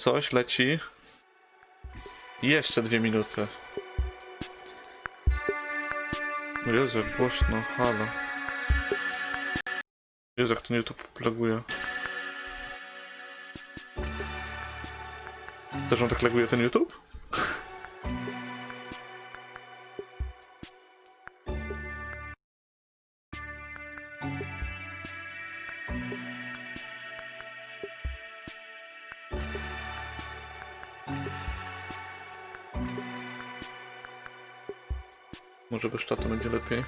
Coś leci. Jeszcze 2 minuty. Jezu, jak głośno, halo. Jezu, jak to YouTube laguje. Też on tak laguje ten YouTube? Może bez czatu będzie lepiej.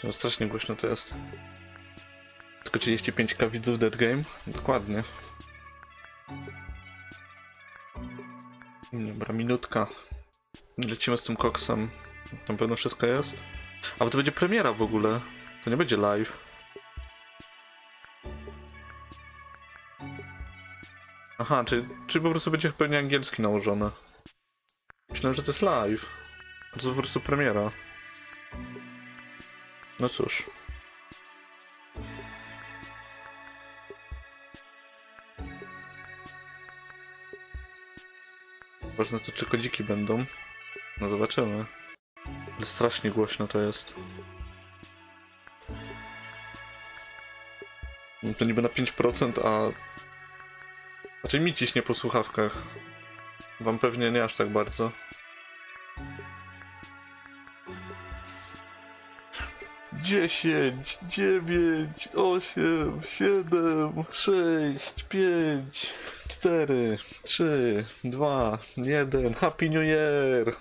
No, strasznie głośno to jest. Tylko 35k widzów Dead Game? Dokładnie. Dobra, minutka. Lecimy z tym koksem. Na pewno wszystko jest. A bo to będzie premiera w ogóle. To nie będzie live. Aha, czy po prostu będzie pewnie angielski nałożony. Myślałem, że to jest live. A to po prostu premiera. No cóż. Ważne to, czy kodziki będą. No zobaczymy. Ale strasznie głośno to jest. To niby na 5%, a... Znaczy mi ciśnie po słuchawkach. Wam pewnie nie aż tak bardzo. 10, 9, 8, 7, 6, 5, 4, 3, 2, 1. Happy New Year!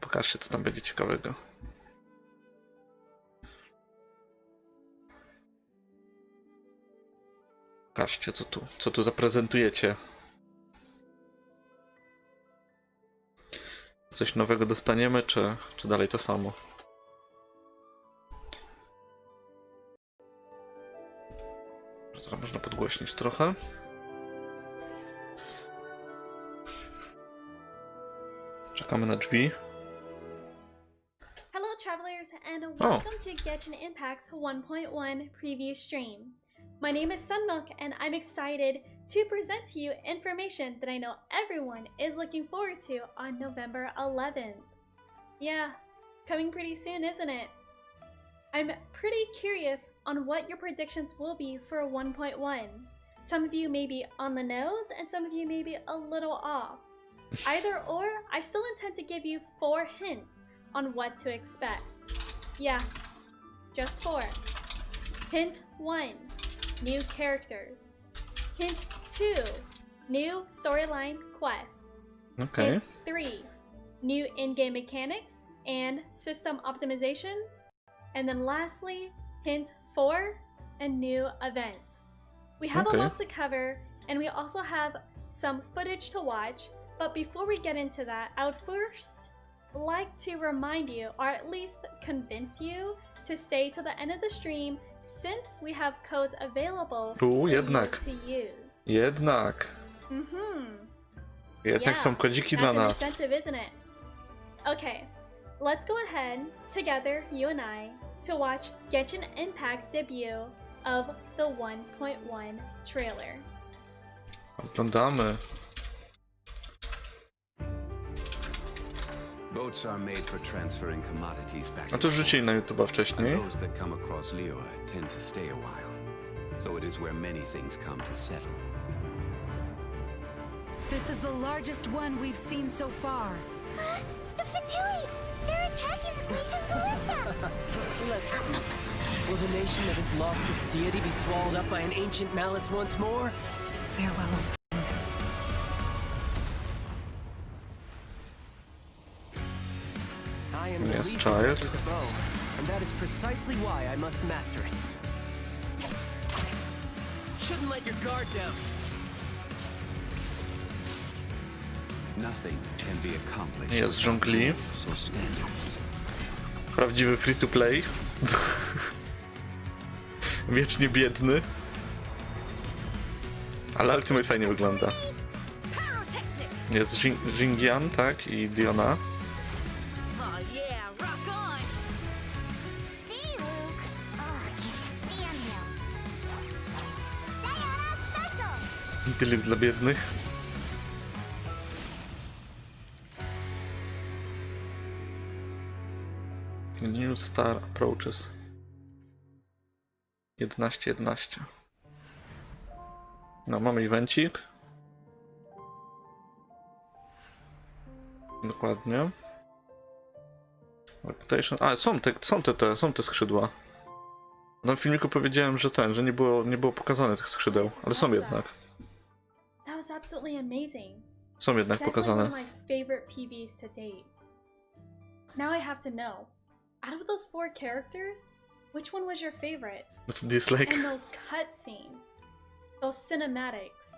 Pokażcie, co tam będzie ciekawego. Pokażcie, co tu zaprezentujecie. Coś nowego dostaniemy, czy dalej to samo? Teraz można podgłośnić trochę. Czekamy na drzwi. Hello travelers and welcome to Genshin Impact's 1.1 preview stream. My name is Sunmilk and I'm excited to present to you information that I know everyone is looking forward to on November 11th. Yeah, coming pretty soon, isn't it? I'm pretty curious on what your predictions will be for 1.1. Some of you may be on the nose and some of you may be a little off. Either or, I still intend to give you 4 hints on what to expect. Yeah, just 4. Hint 1, new characters. Hint 2, new storyline quests. Okay. Hint 3, new in-game mechanics and system optimizations. And then lastly, hint 4, a new event. We have a lot to cover, and we also have some footage to watch, but before we get into that, I would first like to remind you, or at least convince you, to stay to the end of the stream, since we have codes available for you to use. Jednak Yeah, są kodziki dla nas. Incentive, isn't it? Okay, let's go ahead, together, you and I, to watch Genshin Impact's debut of the 1.1 trailer. Oglądamy. Boats are made for transferring commodities back. A to rzucili na YouTube'a wcześniej. Those that come across Liyue tend to stay a while. So it is where many things come to settle. This is the largest one we've seen so far. The Fatui! They're attacking the Grecian ballista! Let's see. Will the nation that has lost its deity be swallowed up by an ancient malice once more? Farewell. I am Yes, relieved child. with the bow, and that is precisely why I must master it. Shouldn't let your guard down. Nothing can be accomplished Jest żongli. so standards. Prawdziwy free to play. Wiecznie biedny. Ale Ultimate fajnie wygląda. Jest Jingian, tak? I Diona. Oh yeah, rock on! D, Luke. Oh, I can't stand him. Diana Special. Dylik dla biednych. New Star Approaches. 11. No, mamy evencik. Dokładnie. Reputation. A, są te skrzydła. Na filmiku powiedziałem, że że nie było pokazane tych skrzydeł, ale są jednak. That was absolutely amazing. Są jednak Definitely pokazane. one of my favorite PVs to date. Now I have to know, out of those 4 characters, which one was your favorite? What's dislike? And those cutscenes, those cinematics,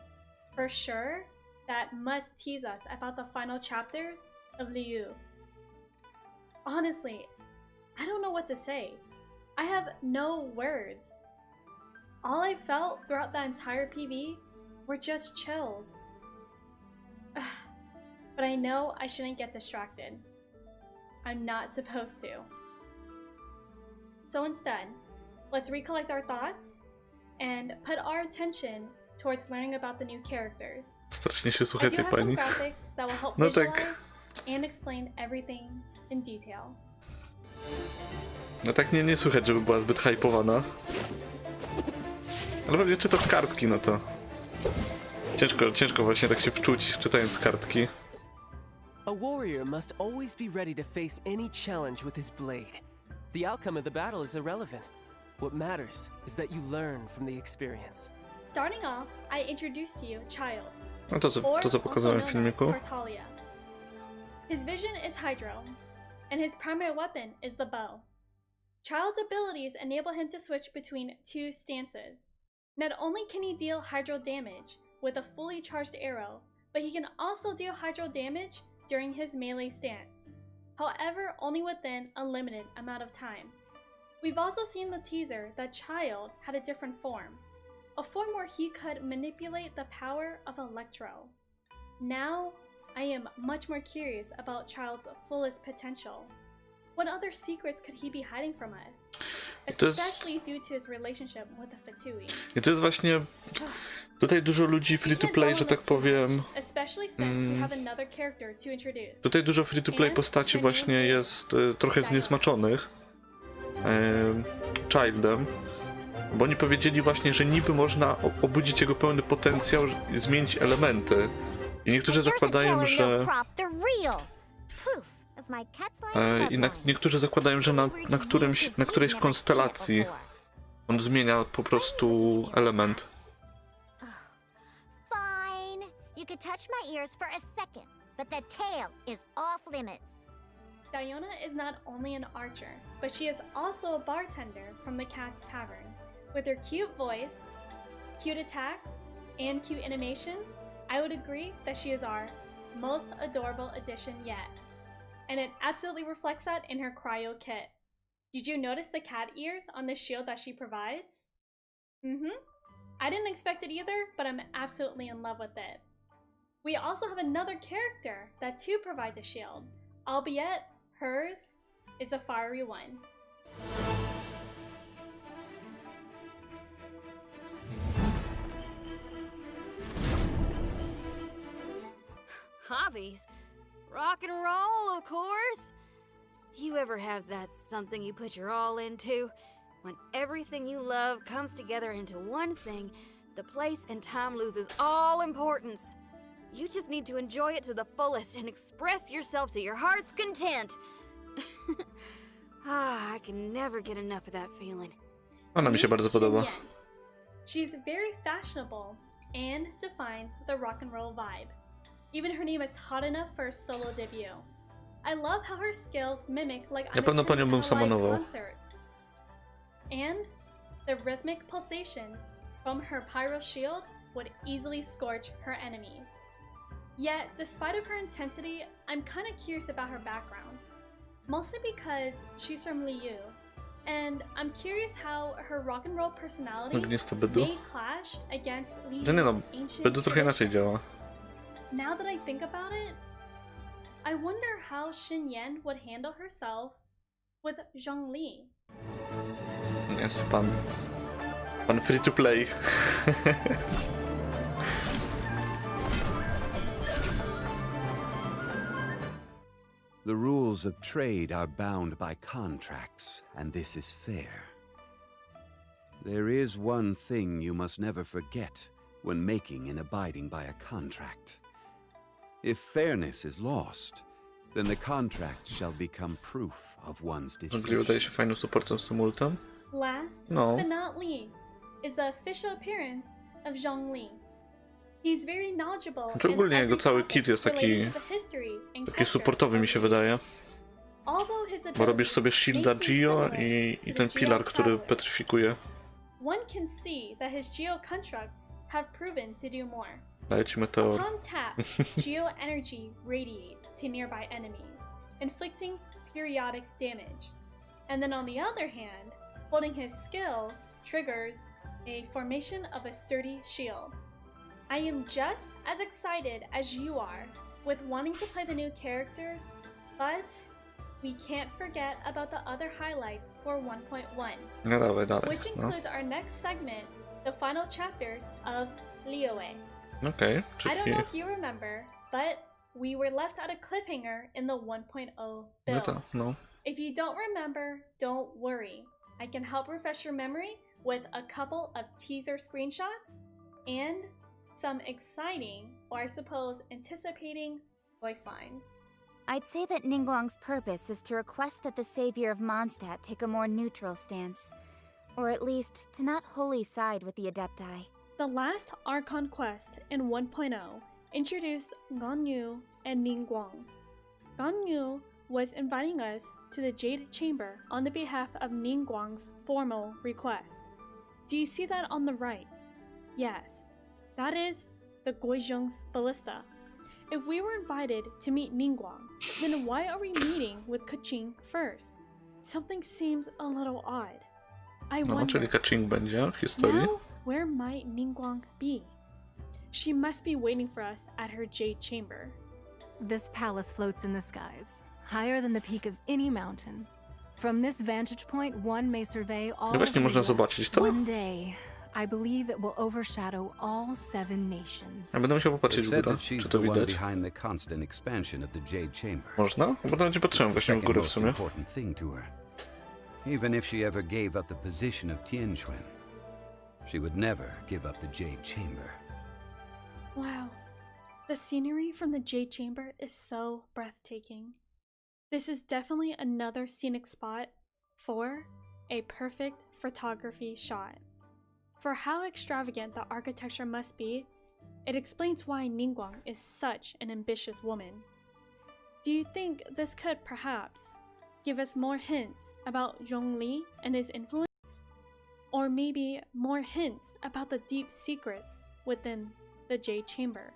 for sure, that must tease us about the final chapters of Liu. Honestly, I don't know what to say. I have no words. All I felt throughout that entire PV were just chills. But I know I shouldn't get distracted. I'm not supposed to. So instead, let's recollect our thoughts and put our attention towards learning about the new characters. Strasznie się I słucha do tej have some pani. graphics that will help No visualize tak. and explain everything in detail. No tak nie słychać, żeby była zbyt hypowana. Ale pewnie czyta kartki, no to... Ciężko właśnie tak się wczuć, czytając kartki. A warrior must always be ready to face any challenge with his blade. The outcome of the battle is irrelevant. What matters is that you learn from the experience. Starting off, I introduce to you Child. No to co pokazałem w also known filmiku. as Tartaglia. His vision is Hydro, and his primary weapon is the bow. Child's abilities enable him to switch between 2 stances. Not only can he deal Hydro damage with a fully charged arrow, but he can also deal Hydro damage during his melee stance. However, only within a limited amount of time. We've also seen the teaser that Child had a different form, a form where he could manipulate the power of Electro. Now, I am much more curious about Child's fullest potential. What other secrets could he be hiding from us? Especially due to his relationship with the Fatui. I to jest właśnie... Tutaj dużo ludzi free to play, że tak powiem... Especially since we have another character to introduce. Tutaj dużo free to play postaci właśnie jest trochę zniesmaczonych Childem. Bo oni powiedzieli właśnie, że niby można obudzić jego pełny potencjał i zmienić elementy. I niektórzy zakładają, że... niektórzy zakładają, że na którejś konstelacji on zmienia po prostu element. Fine. You could touch my ears for a second, but the tail is off limits. Diona is not only an archer, but she is also a bartender from the Cat's Tavern. With her cute voice, cute attacks, and cute animations, I would agree that she is our most adorable addition yet. And it absolutely reflects that in her cryo kit. Did you notice the cat ears on the shield that she provides? I didn't expect it either, but I'm absolutely in love with it. We also have another character that too provides a shield, albeit hers is a fiery one. Hobbies? Rock and roll, of course! You ever have that something you put your all into? When everything you love comes together into one thing, the place and time loses all importance. You just need to enjoy it to the fullest and express yourself to your heart's content. I can never get enough of that feeling. Ona mi się bardzo podoba. She's very fashionable and defines the rock and roll vibe. Even her name is hot enough for a solo debut. I love how her skills mimic like Ja pewno panią bym a live samonował. concert. And the rhythmic pulsations from her pyro shield would easily scorch her enemies. Yet, despite of her intensity, I'm kind of curious about her background. Mostly because she's from Liu, and I'm curious how her rock and roll personality Ogniste Bedu. may clash against Lee's No nie no, ancient Bedu trochę inaczej traditions. działa. Now that I think about it, I wonder how Xin Yan would handle herself with Zhongli. Jest pan free to play. The rules of trade are bound by contracts, and this is fair. There is one thing you must never forget when making and abiding by a contract. If fairness is lost, then the contract shall become proof of one's Zhongli decision. wydaje się fajnym supportem symultem. Last No. but not least is the official appearance of Zhongli. He's very knowledgeable Znaczy in ogólnie jego every cały topic kit jest taki, related to the history and taki culture supportowy of mi się Lee. wydaje. Although his Bo robisz abilities sobie shielda may seem Gio similar i to ten the pilar, Geo który Traveler, petryfikuje. one can see that his Geo constructs have proven to do more. Daje ci meteor. Upon tap, Geo energy radiates to nearby enemies, inflicting periodic damage. And then on the other hand, holding his skill triggers a formation of a sturdy shield. I am just as excited as you are with wanting to play the new characters, but we can't forget about the other highlights for 1.1, No dawaj dalej. which No. includes our next segment, the final chapters of Liyue. Okej, I don't czyli... know if you remember, but we were left at a cliffhanger in the 1.0 No build. to, no. If you don't remember, don't worry. I can help refresh your memory with a couple of teaser screenshots and some exciting, or I suppose anticipating, voice lines. I'd say that Ningguang's purpose is to request that the savior of Mondstadt take a more neutral stance. Or at least, to not wholly side with the Adepti. The last Archon quest in 1.0 introduced Ganyu and Ningguang. Ganyu was inviting us to the Jade Chamber on the behalf of Ningguang's formal request. Do you see that on the right? Yes, that is the Guizhong's ballista. If we were invited to meet Ningguang, then why are we meeting with Keqing first? Something seems a little odd. I No, wonder, czyli Kaching będzie w historii. now where might Ningguang be? She must be waiting for us at her Jade Chamber. This palace floats in the skies, higher than the peak of any mountain. From this vantage point, one may survey all No właśnie of można Liyue. zobaczyć to. One day, I believe it will overshadow all 7 nations. Ja będę musiał popatrzeć It's w said górę, that she's czy the to one widać. behind the constant expansion of the Jade Chamber. Można? Bo nawet nie patrzyłem It's the właśnie w second górę w most sumie. important thing to her. Even if she ever gave up the position of Tianquan, she would never give up the Jade Chamber. Wow, the scenery from the Jade Chamber is so breathtaking. This is definitely another scenic spot for a perfect photography shot. For how extravagant the architecture must be, it explains why Ningguang is such an ambitious woman. Do you think this could perhaps give us more hints about Zhongli and his influence? Or maybe more hints about the deep secrets within the Jade Chamber?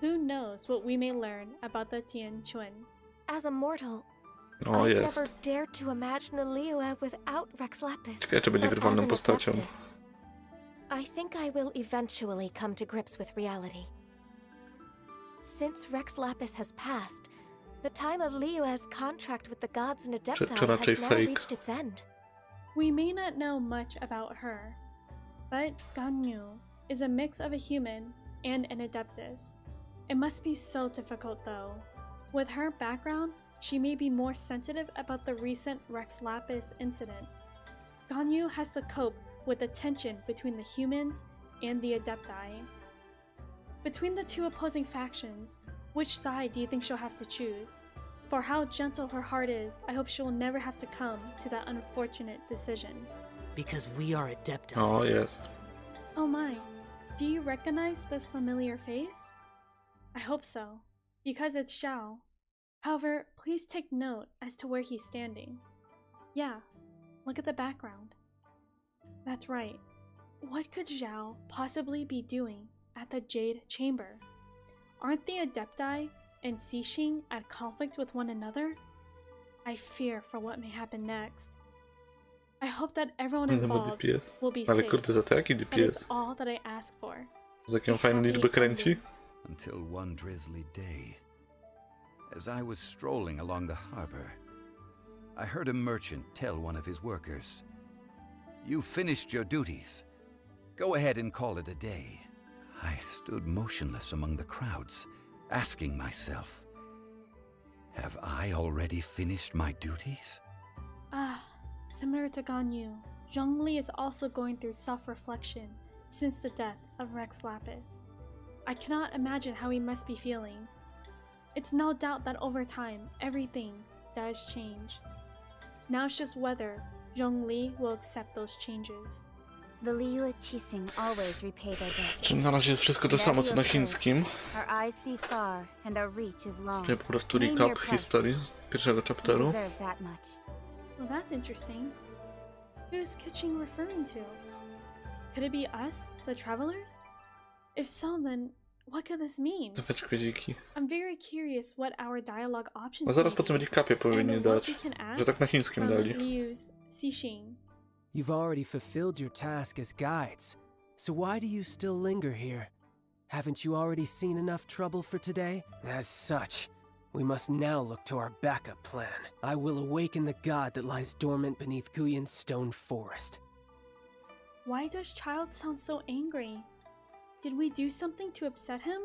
Who knows what we may learn about the Tianquan? As a mortal, O, I've jest. never dared to imagine a Liyue without Rex Lapis. Ciekawe, czy będzie But grywalną as an postacią. Adeptus, I think I will eventually come to grips with reality. Since Rex Lapis has passed, the time of Liyue's contract with the gods and Adepti czy raczej has now fake? reached its end. We may not know much about her, but Ganyu is a mix of a human and an Adeptus. It must be so difficult though. With her background, she may be more sensitive about the recent Rex Lapis incident. Ganyu has to cope with the tension between the humans and the Adepti. Between the two opposing factions, which side do you think she'll have to choose? For how gentle her heart is, I hope she will never have to come to that unfortunate decision. Because we are Adepti. O, jest. Oh my, do you recognize this familiar face? I hope so, because it's Xiao. However, please take note as to where he's standing. Yeah, look at the background. That's right. What could Xiao possibly be doing at the Jade Chamber? Aren't the Adepti and Xixing at conflict with one another? I fear for what may happen next. I hope that everyone Nie ma involved DPS. will be Ale safe. kurde, za to jaki That is DPS? all that I ask for. Z jaką fajną liczbę kręci? Until one drizzly day, as I was strolling along the harbor, I heard a merchant tell one of his workers, "You finished your duties. Go ahead and call it a day." I stood motionless among the crowds, asking myself, have I already finished my duties? Similar to Ganyu, Zhongli is also going through self-reflection since the death of Rex Lapis. I cannot imagine how he must be feeling. It's no doubt that over time, everything does change. Now it's just whether Zhongli will accept those changes. The Liyue Qixing always repay their debt. Czyli na razie jest wszystko to samo co na chińskim. Our eyes see far and our reach is long. Czyli po prostu Name recap your price. historii z pierwszego We chapteru. deserve that much. Well, that's interesting. Who is Keqing referring to? Could it be us, the travelers? If so, then what could this mean? Dawać koziki. I'm very curious what our dialogue options No zaraz may po tym be, recapie powinni and what dać, we can ask że tak na chińskim from dali. Liyue's Xixing. You've already fulfilled your task as guides, so why do you still linger here? Haven't you already seen enough trouble for today? As such, we must now look to our backup plan. I will awaken the god that lies dormant beneath Guyun's stone forest. Why does Child sound so angry? Did we do something to upset him?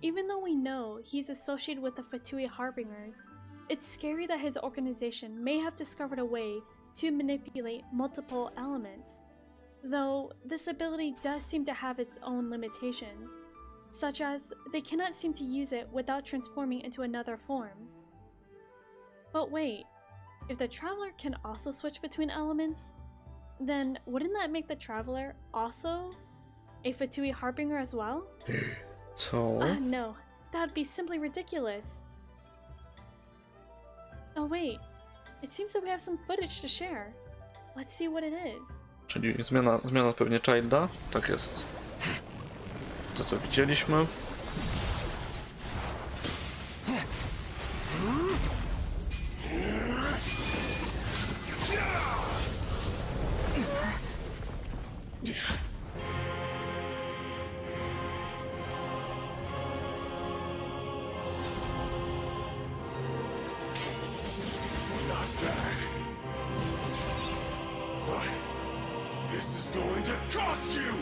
Even though we know he's associated with the Fatui Harbingers, it's scary that his organization may have discovered a way to manipulate multiple elements. Though this ability does seem to have its own limitations, such as they cannot seem to use it without transforming into another form. But wait, if the Traveler can also switch between elements, then wouldn't that make the Traveler also a Fatui Harbinger as well? Co? No, that would be simply ridiculous. Oh wait, it seems that we have some footage to share. Let's see what it is. Czyli zmiana pewnie Childa? Tak jest. To co widzieliśmy. This is going to cost you!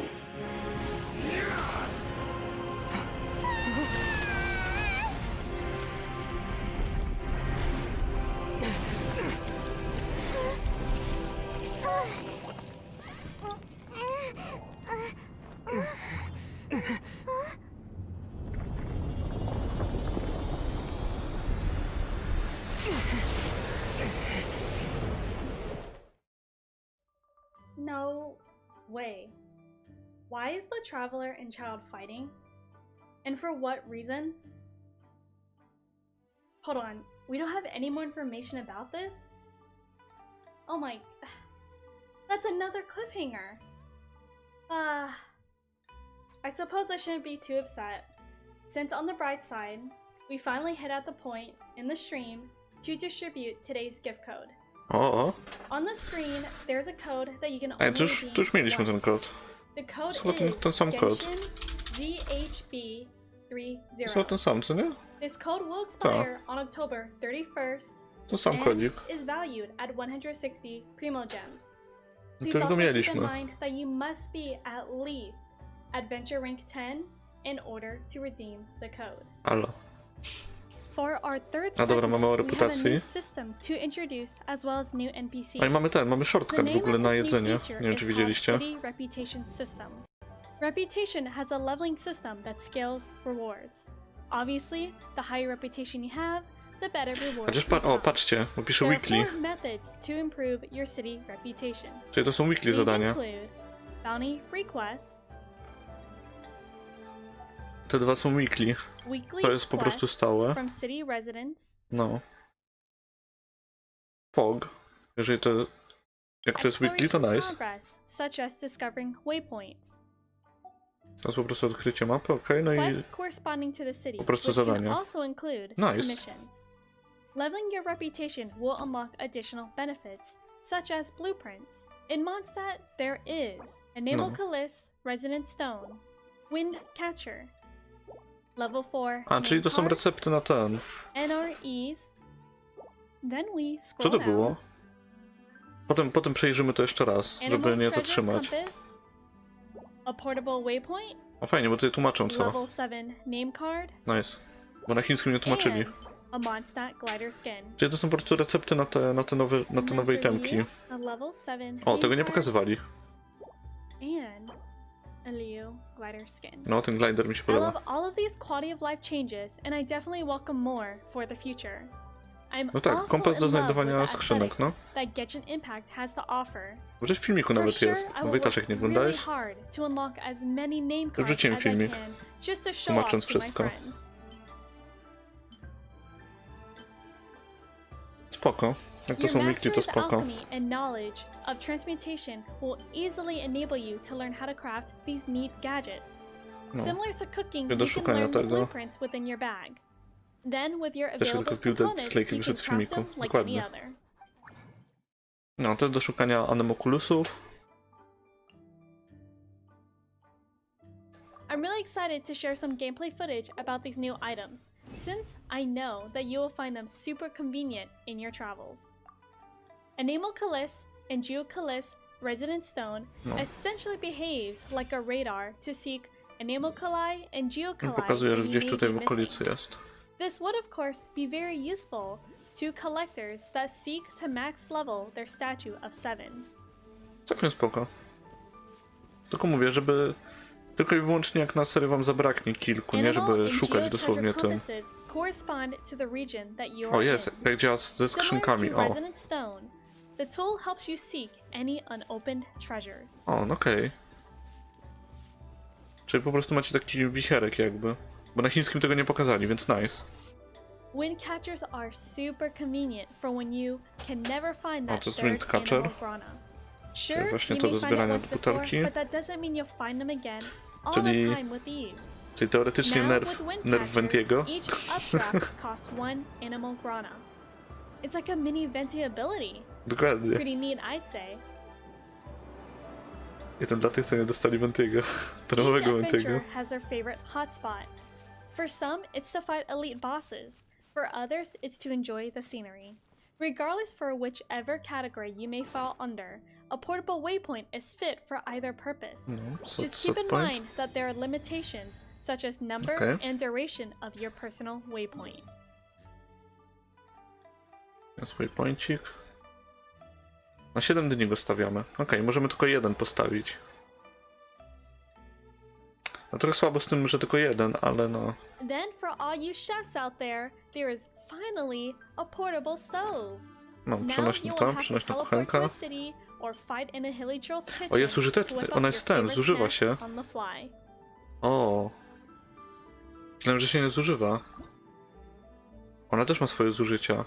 No way. Why is the Traveler and Child fighting? And for what reasons? Hold on, we don't have any more information about this? Oh my... That's another cliffhanger! I suppose I shouldn't be too upset, since on the bright side, we finally hit at the point in the stream to distribute today's gift code. O! On the screen, there's a code that you can Ej, only redeem to już mieliśmy once. ten kod. The code Chyba is ten sam kod. Genshin ZHB30. To ten sam, co nie? This code will expire on October 31st To sam and kodzik. is valued at 160 Primo Gems. No Please to już go also keep in mieliśmy. mind that you must be at least Adventure Rank 10 in order to redeem the code. Halo. For our third A dobra, segment, mamy o we have a reputacji. new system to introduce as well as new NPCs. No i mamy The shortcut w name ogóle of na this new jedzenie. feature Nie wiem is czy called widzieliście. City Reputation System. Reputation has a leveling system that scales rewards. Obviously, the higher reputation you have, the better rewards. Chociaż you have. patrzcie, bo pisze There are weekly. 4 methods to improve your city reputation. Czyli to są weekly These zadania. include bounty requests, Te dwa są weekly. weekly To jest po prostu quests stałe. from city residents, No. POG. Jeżeli to... Jak to jest weekly, to exploration nice. progress, such as discovering waypoints. To jest po prostu odkrycie mapy, okej, no i... Quests corresponding to the city, po prostu which can zadania. also include Nice. commissions. Leveling your reputation will unlock additional benefits, such as blueprints. In Mondstadt, there is Anemocalis, Resonant Stone, Wind Catcher, Level 4 A, czyli to są name recepty na ten. cards, NREs. Then we Co scroll to down. było? Potem przejrzymy to jeszcze raz, żeby Animal nie treasure zatrzymać. compass, a portable waypoint, O fajnie, bo tutaj tłumaczą co. level 7 name card, Nice. Bo na chińskim nie tłumaczyli. and a Mondstadt glider skin. Czyli to są po prostu recepty na te nowe And then for itemki. you, a level 7 O, name tego nie card pokazywali. and a Liu glider skin. No, ten glider mi się I podoba. love all of these quality of life changes, and I definitely welcome more for the future. I'm No tak, also kompas do in love znajdowania with the skrzynek, no. aesthetics that Genshin Impact has to offer. Może w filmiku For nawet sure, jest. I No will Wojtaszek, nie work really oglądałeś? hard to unlock as many name cards Wrzuciłem as filmik, I can, just to show tłumacząc off to my wszystko. friends. Spoko. Jak to Your są mikli, to mastery of spoko. alchemy and knowledge of transmutation will easily enable you to learn how to craft these neat gadgets. No. Similar to cooking, Do you can szukania learn the tego. blueprints within your bag. Then, with your Też się available tylko wbił components, dislike you can wyszedł z craft filmiku. them like any Dokładnie. other. No, to jest do szukania anemokulusów. I'm really excited to share some gameplay footage about these new items, since I know that you will find them super convenient in your travels. Anemocalis and Geocalis Resident Stone No. essentially behaves like a radar to seek Anemocali and Geocali Pokazuje, że that you gdzieś may tutaj be w okolicy missing. jest. This would of course be very useful to collectors that seek to max level their statue of 7. Całkiem spoko. Tylko mówię, żeby... Tylko i wyłącznie jak na serio wam zabraknie kilku, nie? Animal Żeby and szukać geotreasure dosłownie tym. compasses correspond to the region that you O, are jest! in. Jak działa ze skrzynkami, Similar to o. Resonant Stone, the tool helps you seek any unopened treasures. O, no okej. Czyli po prostu macie taki wicherek jakby. Bo na chińskim tego nie pokazali, więc nice. Wind catchers are super convenient for when you can never find O, that to jest third wind catcher. animal grana. Sure, właśnie you to may do find it zbierania once do before, butelki. but that doesn't mean you'll find them again all Czyli- the time with ease. Czyli teoretycznie Now, nerw with wind nerw catchers, Ventiego. each updraft costs 1 animal grana. It's like a mini Venti ability. Dokładnie. Pretty neat, I'd say. Jeden dla tych, co nie dostali Ventiego. Each Nowego Ventiego. adventurer has their favorite hotspot. For some, it's to fight elite bosses. For others, it's to enjoy the scenery. Regardless for whichever category you may fall under, a portable waypoint is fit for either purpose. No, Just keep in set point. mind that there are limitations, such as number Okay. and duration of your personal waypoint. Jest waypointik. Na 7 dni go stawiamy. Okej, możemy tylko jeden postawić. No trochę słabo z tym, że tylko jeden, ale no... Then for all you chefs out there is finally a portable stove. No, Now przenośny you will tam, have to przenośna teleport to kuchenka. a city or fight in a hilly troll's kitchen O, jest użyte... to whip up Ona your jest ten, favorite zużywa snack się. on the fly. O. Myślałem, że się nie zużywa. Ona też ma swoje zużycia.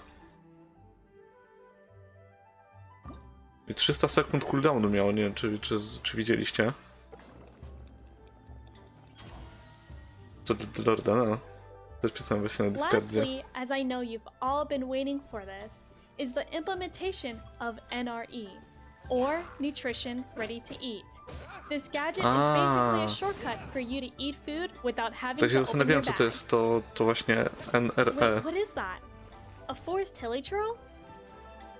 I 300 sekund cooldownu miało, nie wiem czy widzieliście. To Lorda, no. Też pisałem właśnie na Discordzie. Lastly, as I know you've all been waiting for this, is the implementation of NRE, or Nutrition Ready to Eat. This gadget is basically a shortcut for you to eat food without having Tak się to open zastanawiałem, your co bag. to jest, to właśnie NRE. Wait, what is that? A forest hilly troll?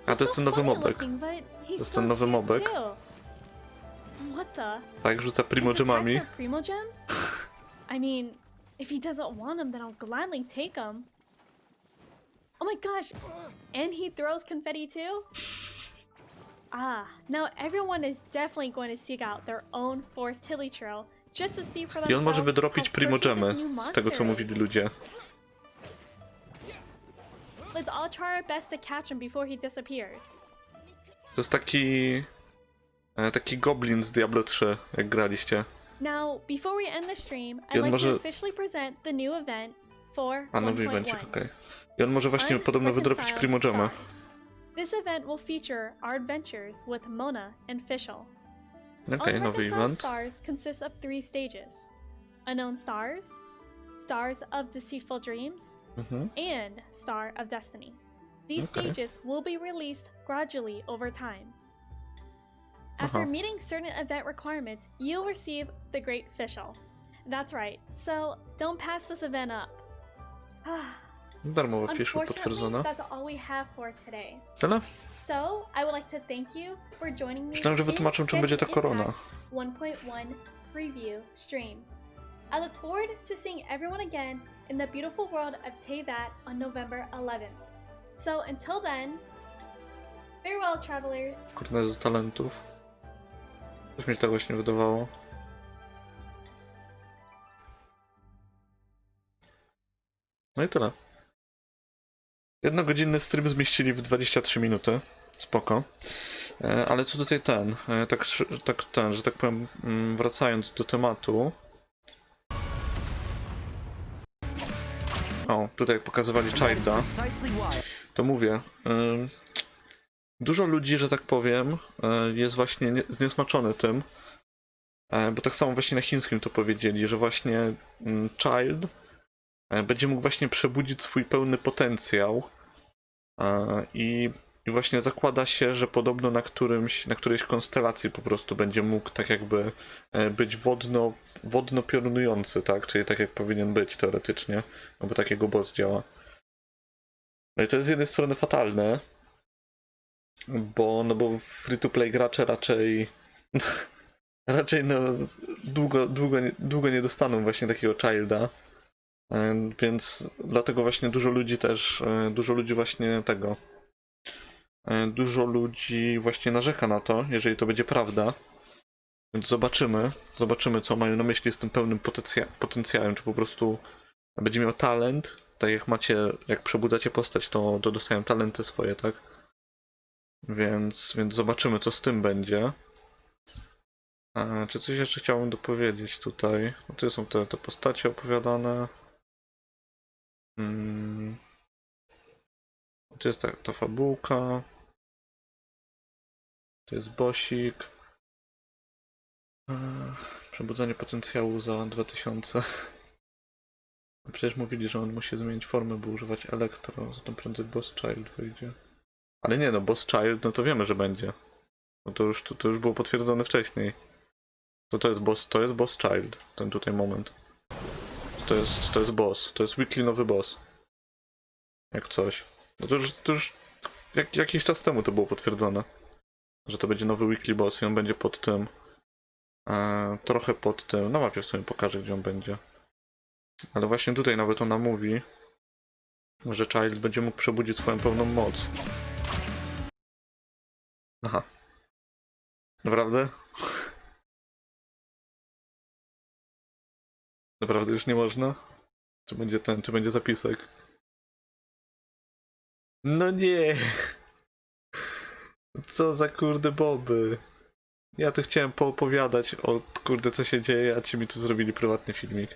A to jest ten nowy funny mobek. looking, but he's jest so ten nowy cute mobek. too. What the? Tak, rzuca primo Is it gemami. types of primo gems? I mean, if he doesn't want them, then I'll gladly take them. Oh my gosh! And he throws confetti too? Ah, now everyone is definitely going to seek out their own forest hilly trail just to see for I on może themselves wydropić how primo quirky this gemy, new z tego co monster mówili is. ludzie. Let's all try our best to catch him before he disappears. To jest taki goblin z Diablo 3, jak graliście. Now, before we end the stream, I I'd on like może- to officially present the new event for A, nowy 1.1. evencik, okej. I on może właśnie podobno wydropić primo gemę. This event will feature our adventures with Mona and Fischl. Okej, nowy Unreconciled event. Stars consists of 3 stages: Unknown Stars, Stars of Deceitful Dreams, Mhm. and Star of Destiny. These Okay. stages will be released gradually over time. After meeting certain event requirements, you'll receive the Great Fischl. That's right, so don't pass this event up. Darmowe fiszl Unfortunately, potwierdzone. that's all we have for today. Tyle? So, I would like to thank you for joining me Myślałem, że wytłumaczę, czym będzie ta korona. Impact 1.1 preview stream. I look forward to seeing everyone again in the beautiful world of Teyvat on November 11th. So until then, farewell travelers. Korona z talentów. Coś mi się tak właśnie wydawało. No i tyle. Jednogodzinny stream zmieścili w 23 minuty. Spoko. Ale co tutaj że tak powiem, wracając do tematu. O, tutaj jak pokazywali Childa, to mówię, dużo ludzi, że tak powiem, jest właśnie zniesmaczony tym, bo tak samo właśnie na chińskim to powiedzieli, że właśnie Child będzie mógł właśnie przebudzić swój pełny potencjał i właśnie zakłada się, że podobno na którejś konstelacji po prostu będzie mógł tak jakby być wodno piorunujący, tak? Czyli tak jak powinien być teoretycznie, no bo tak jego boss działa. No i to jest z jednej strony fatalne, bo free-to-play gracze raczej no długo nie dostaną właśnie takiego Childa. Więc dlatego właśnie dużo ludzi właśnie narzeka na to, jeżeli to będzie prawda. Więc zobaczymy co mają na myśli z tym pełnym potencjałem, czy po prostu będzie miał talent, tak jak jak przebudzacie postać, to dostają talenty swoje, tak? Więc zobaczymy co z tym będzie. Czy coś jeszcze chciałbym dopowiedzieć tutaj? No tu są te postacie opowiadane. Tu jest ta fabułka. Tu jest bossik. Przebudzenie potencjału za 2000. Przecież mówili, że on musi zmienić formę, by używać elektro, zatem prędzej boss child wyjdzie. Ale nie no, boss child, no to wiemy, że będzie. No to już było potwierdzone wcześniej. To jest boss child, ten tutaj moment. To jest boss, to jest weekly nowy boss. Jak coś. No to już jakiś czas temu to było potwierdzone. Że to będzie nowy weekly boss i on będzie pod tym. Trochę pod tym. Na mapie w sumie pokażę, gdzie on będzie. Ale właśnie tutaj nawet ona mówi, że Child będzie mógł przebudzić swoją pełną moc. Aha. Naprawdę? Naprawdę już nie można? Czy będzie zapisek? No nie! Co za kurde boby. Ja tu chciałem poopowiadać o kurde co się dzieje, a ci mi tu zrobili prywatny filmik.